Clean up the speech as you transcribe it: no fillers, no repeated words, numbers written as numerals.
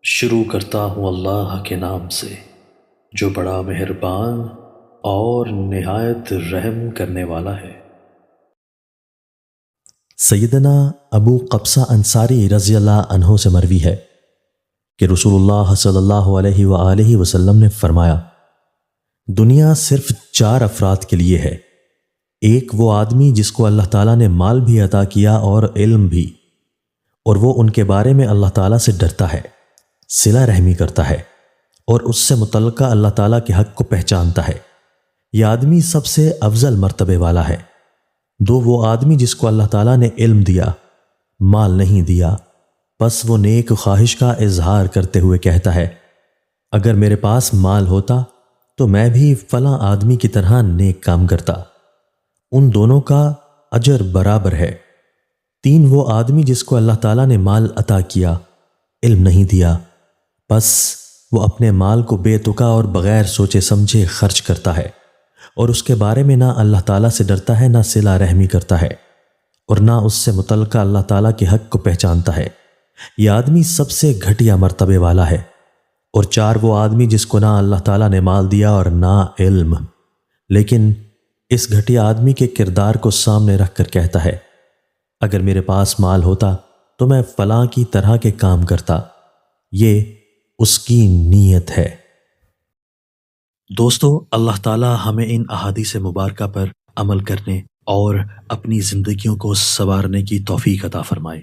شروع کرتا ہوں اللہ کے نام سے جو بڑا مہربان اور نہایت رحم کرنے والا ہے۔ سیدنا ابو قبصہ انصاری رضی اللہ عنہ سے مروی ہے کہ رسول اللہ صلی اللہ علیہ وآلہ وسلم نے فرمایا، دنیا صرف 4 افراد کے لیے ہے۔ ایک وہ آدمی جس کو اللہ تعالیٰ نے مال بھی عطا کیا اور علم بھی، اور وہ ان کے بارے میں اللہ تعالیٰ سے ڈرتا ہے، صلہ رحمی کرتا ہے اور اس سے متعلقہ اللہ تعالیٰ کے حق کو پہچانتا ہے۔ یہ آدمی سب سے افضل مرتبے والا ہے۔ 2 وہ آدمی جس کو اللہ تعالیٰ نے علم دیا، مال نہیں دیا، بس وہ نیک خواہش کا اظہار کرتے ہوئے کہتا ہے، اگر میرے پاس مال ہوتا تو میں بھی فلاں آدمی کی طرح نیک کام کرتا۔ ان دونوں کا اجر برابر ہے۔ 3 وہ آدمی جس کو اللہ تعالیٰ نے مال عطا کیا، علم نہیں دیا، بس وہ اپنے مال کو بے تکا اور بغیر سوچے سمجھے خرچ کرتا ہے اور اس کے بارے میں نہ اللہ تعالیٰ سے ڈرتا ہے، نہ صلہ رحمی کرتا ہے اور نہ اس سے متعلقہ اللہ تعالیٰ کے حق کو پہچانتا ہے۔ یہ آدمی سب سے گھٹیا مرتبے والا ہے۔ اور 4 وہ آدمی جس کو نہ اللہ تعالیٰ نے مال دیا اور نہ علم، لیکن اس گھٹیا آدمی کے کردار کو سامنے رکھ کر کہتا ہے، اگر میرے پاس مال ہوتا تو میں فلاں کی طرح کے کام کرتا۔ یہ اس کی نیت ہے۔ دوستو، اللہ تعالی ہمیں ان احادیث مبارکہ پر عمل کرنے اور اپنی زندگیوں کو سنوارنے کی توفیق عطا فرمائے۔